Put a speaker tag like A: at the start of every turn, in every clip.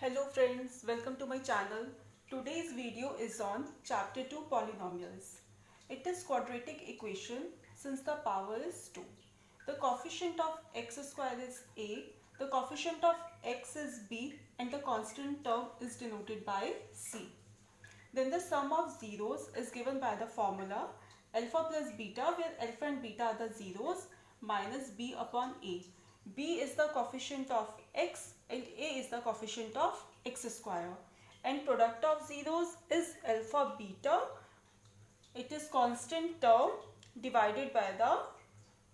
A: Hello friends, welcome to my channel. Today's video is on chapter 2 polynomials. It is quadratic equation since the power is 2. The coefficient of x square is a, the coefficient of x is b and the constant term is denoted by c. Then the sum of zeros is given by the formula alpha plus beta where alpha and beta are the zeros minus b upon a. B is the coefficient of x and a is the coefficient of x square. And product of zeros is alpha beta. It is constant term divided by the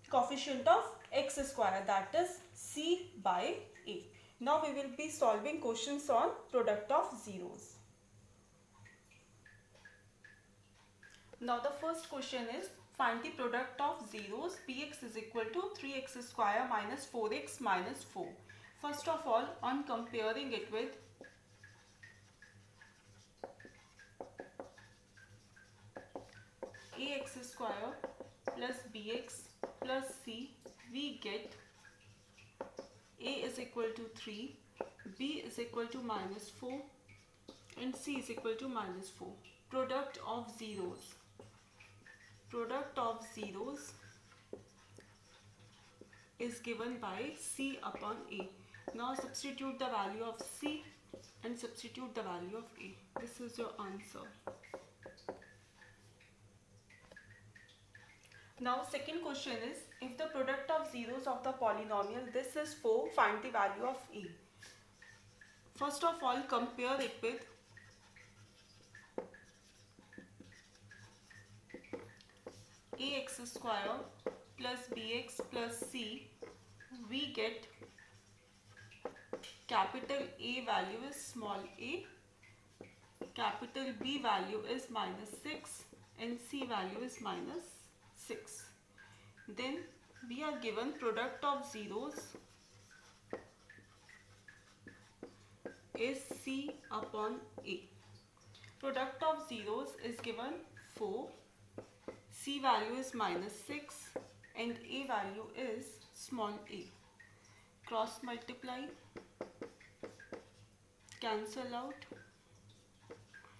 A: coefficient of x square, that is c by a. Now we will be solving questions on product of zeros. Now the first question is find the product of zeros. Px is equal to 3x square minus 4x minus 4. First of all, on comparing it with ax square plus bx plus c, we get a is equal to 3, b is equal to minus 4 and c is equal to minus 4. Product of zeros. Product of zeros is given by c upon a. Now substitute the value of c and substitute the value of a. This is your answer. Now second question is, if the product of zeros of the polynomial this is 4, find the value of a. First of all, compare it with ax square plus bx plus c. We get capital A value is small a, capital B value is minus 6 and C value is minus 6. Then we are given product of zeros is C upon A. Product of zeros is given 4, C value is minus 6 and A value is small a. Cross multiply, cancel out.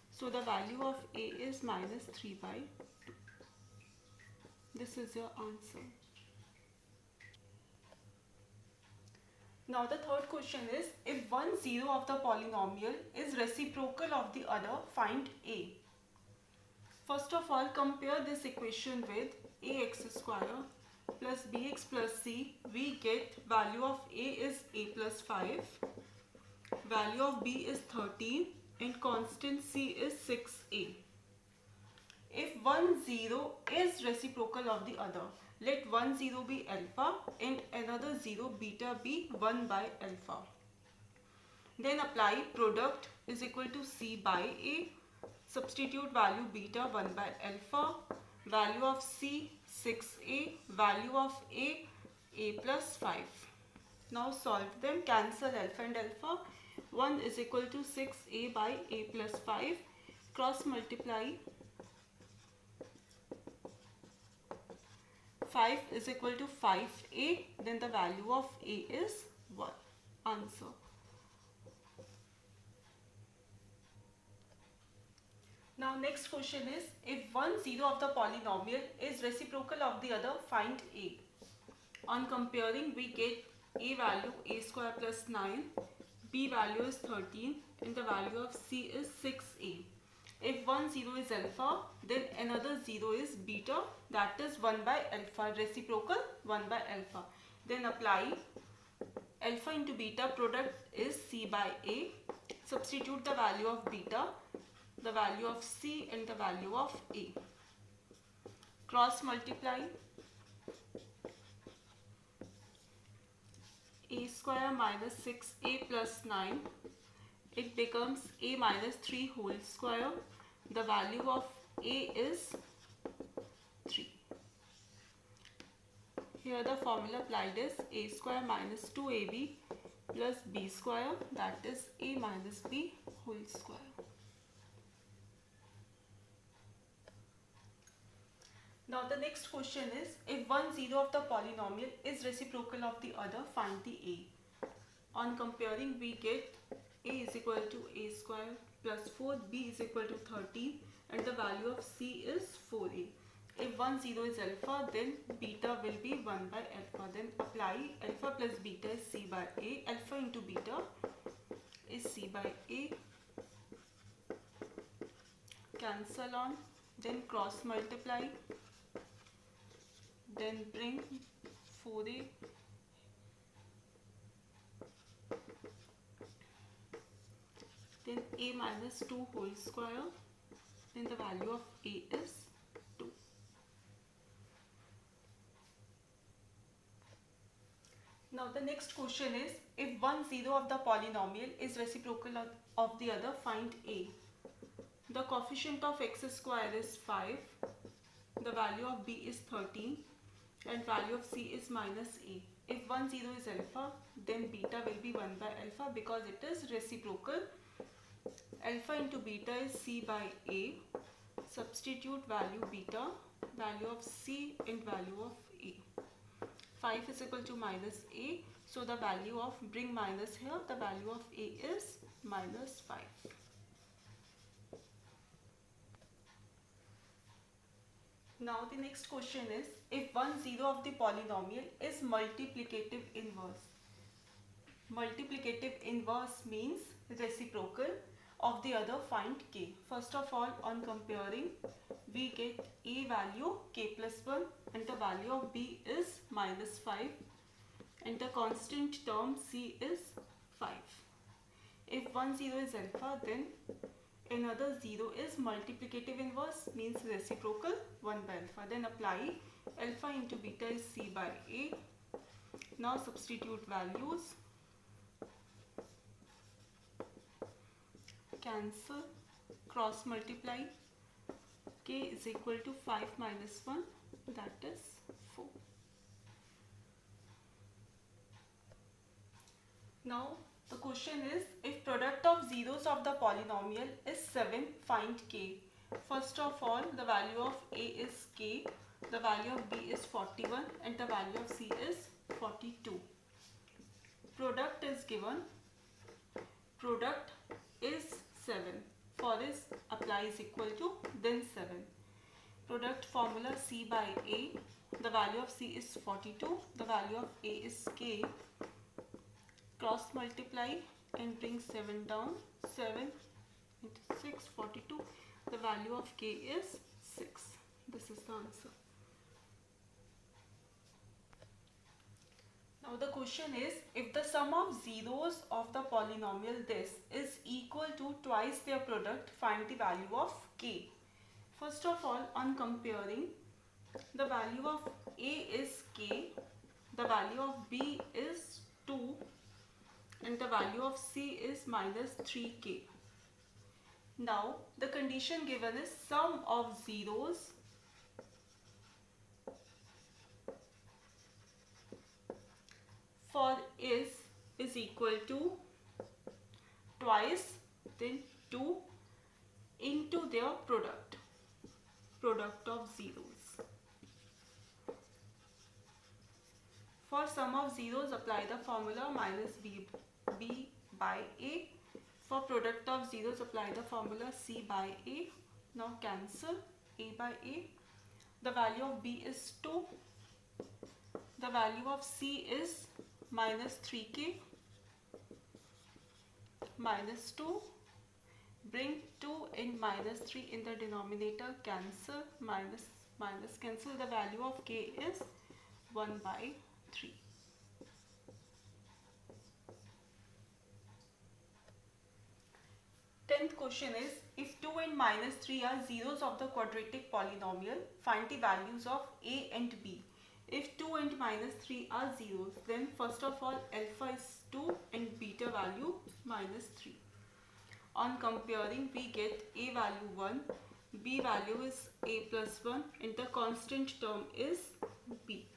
A: So the value of a is minus 3 by 2. This is your answer. Now the third question is, if one zero of the polynomial is reciprocal of the other, find a. First of all, compare this equation with ax square plus bx plus c. We get value of a is a plus 5, value of b is 13 and constant c is 6a. If one zero is reciprocal of the other, let one zero be alpha and another zero beta be 1 by alpha. Then apply product is equal to c by a. Substitute value beta 1 by alpha, value of c 6a, value of a plus 5. Now solve them, cancel alpha and alpha. 1 is equal to 6a by a plus 5, cross multiply. 5 is equal to 5a, then the value of a is 1. Answer. Now next question is, if one zero of the polynomial is reciprocal of the other, find a. On comparing, we get a value a square plus 9, b value is 13 and the value of c is 6a. If one zero is alpha, then another zero is beta, that is 1 by alpha, reciprocal 1 by alpha. Then apply alpha into beta, product is c by a. Substitute the value of beta, the value of c and the value of a. Cross multiply. A square minus 6a plus 9. It becomes a minus 3 whole square. The value of a is 3. Here the formula applied is a square minus 2ab plus b square, that is a minus b whole square. Now the next question is, if one zero of the polynomial is reciprocal of the other, find the a. On comparing, we get A is equal to A square plus 4, B is equal to 13, and the value of C is 4A. If 1, 0 is alpha, then beta will be 1 by alpha. Then apply alpha plus beta is C by A. Alpha into beta is C by A. Cancel on. Then cross multiply. Then bring 4A. Then A minus 2 whole square. Then the value of A is 2. Now the next question is, if 1, 0 of the polynomial is reciprocal of the other, find A. The coefficient of x square is 5. The value of B is 13. And value of C is minus A. If 1, 0 is alpha, then beta will be 1 by alpha because it is reciprocal. Alpha into beta is C by A. Substitute value beta, value of C and value of A. 5 is equal to minus A. So the value of, bring minus here, the value of A is minus 5. Now the next question is, if 1, 0 of the polynomial is multiplicative inverse. Multiplicative inverse means reciprocal of the other, find K. First of all, on comparing, we get A value K plus 1 and the value of B is minus 5 and the constant term C is 5. If 1, 0 is alpha, then another 0 is multiplicative inverse, means reciprocal, 1 by alpha. Then apply alpha into beta is C by A. Now substitute values. Cancel, cross multiply. K is equal to 5 minus 1, that is 4. Now the question is, if product of zeros of the polynomial is 7, find K. First of all, the value of A is K, the value of B is 41 and the value of C is 42. Product is given, product is 7. For this, apply is equal to, then 7. Product formula C by A, the value of C is 42, the value of A is K. Cross multiply and bring 7 down. 7 into 6, 42. The value of K is 6. This is the answer. Now the question is, if the sum of zeros of the polynomial this is equal to twice their product, find the value of K. First of all, on comparing, the value of A is K, the value of B is 2 and the value of C is minus 3K. Now the condition given is sum of zeros for is equal to twice, then 2 into their product of zeros. For sum of zeros, apply the formula minus B by A. For product of zeros, apply the formula C by A. Now cancel A by A. The value of B is 2. The value of C is minus 3K. Minus 2. Bring 2 and minus 3 in the denominator. Cancel. Minus cancel. The value of K is 1 by 3. Tenth question is, if 2 and minus 3 are zeros of the quadratic polynomial, find the values of A and B. If 2 and minus 3 are zeros, then first of all alpha is 2 and beta value minus 3. On comparing, we get A value 1, B value is A plus 1 and the constant term is B.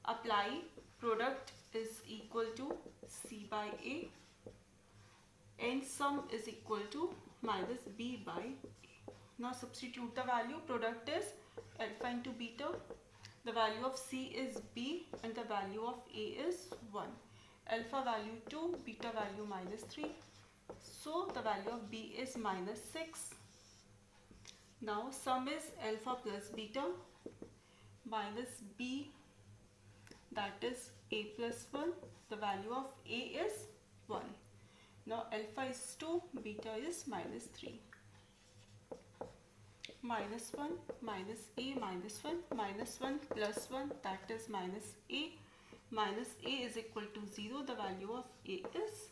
A: Apply, product is equal to C by A and sum is equal to minus B by A. Now substitute the value. Product is alpha into beta. The value of C is B and the value of A is 1. Alpha value 2, beta value minus 3. So the value of b is minus 6. Now sum is alpha plus beta minus b, that is a plus 1. The value of a is 1. Now alpha is 2, beta is minus 3. Minus 1 minus a minus 1 minus 1 plus 1, that is minus a. Minus a is equal to 0. The value of a is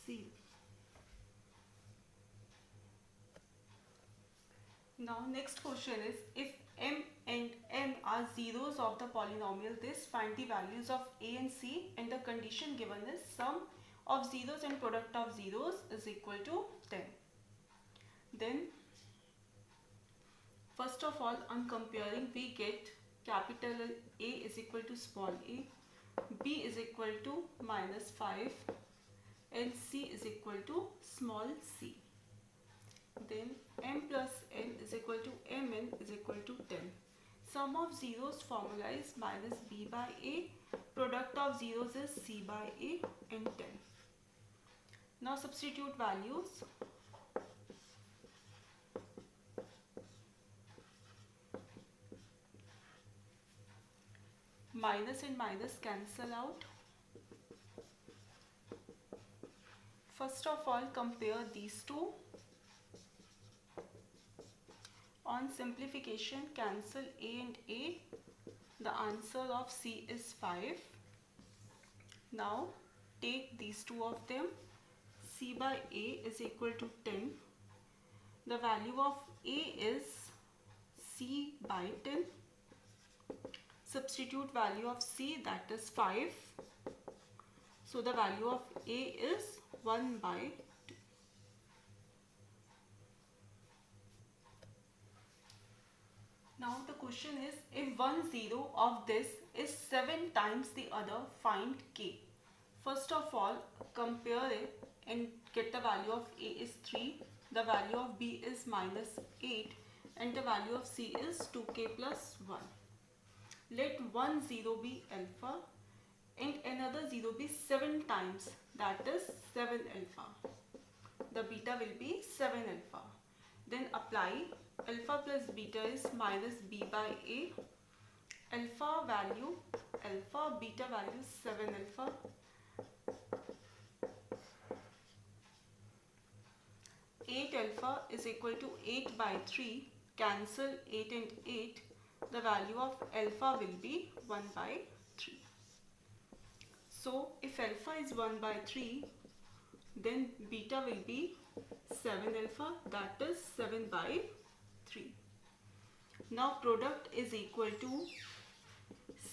A: 0. Now next question is, if m and n are zeros of the polynomial this, find the values of a and c, and the condition given is sum of zeros and product of zeros is equal to 10. Then first of all, on comparing, we get capital A is equal to small a, b is equal to minus 5, and c is equal to small c. Then m plus n is equal to mn is equal to 10. Sum of zeros formula is minus b by a, product of zeros is c by a, and 10. Now substitute values. Minus and minus cancel out. First of all, compare these two. On simplification, cancel a and a. The answer of c is 5. Now take these two of them. C by a is equal to 10. The value of a is c by 10. Substitute value of c, that is 5. So the value of a is 1 by 2. Now the question is, if one zero of this is 7 times the other, find k. First of all, compare it and get the value of a is 3, the value of b is minus 8, and the value of c is 2k plus 1. Let one zero be alpha and another zero be 7 times, that is 7 alpha. The beta will be 7 alpha. Then apply alpha plus beta is minus b by a. Alpha value, alpha, beta value is 7 alpha. Eight alpha is equal to 8 by 3. Cancel 8 and 8. The value of alpha will be 1 by 3. So if alpha is 1 by 3, then beta will be 7 alpha, that is 7 by 3. Now product is equal to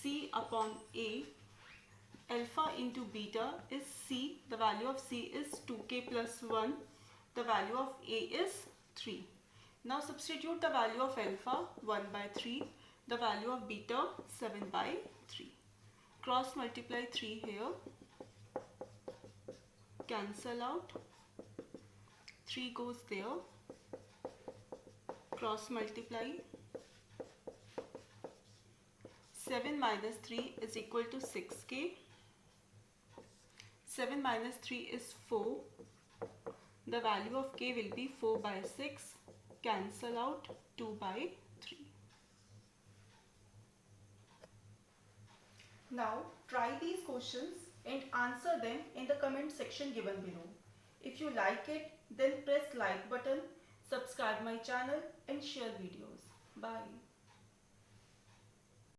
A: c upon a. Alpha into beta is c. The value of c is 2k plus 1. The value of a is 3. Now substitute the value of alpha 1 by 3. The value of beta 7 by 3. Cross multiply 3 here. Cancel out. 3 goes there. Cross multiply. 7 minus 3 is equal to 6k. 7 minus 3 is 4. The value of k will be 4 by 6. Cancel out 2 by 3. Now try these questions and answer them in the comment section given below. If you like it, then press like button, subscribe my channel and share videos. Bye.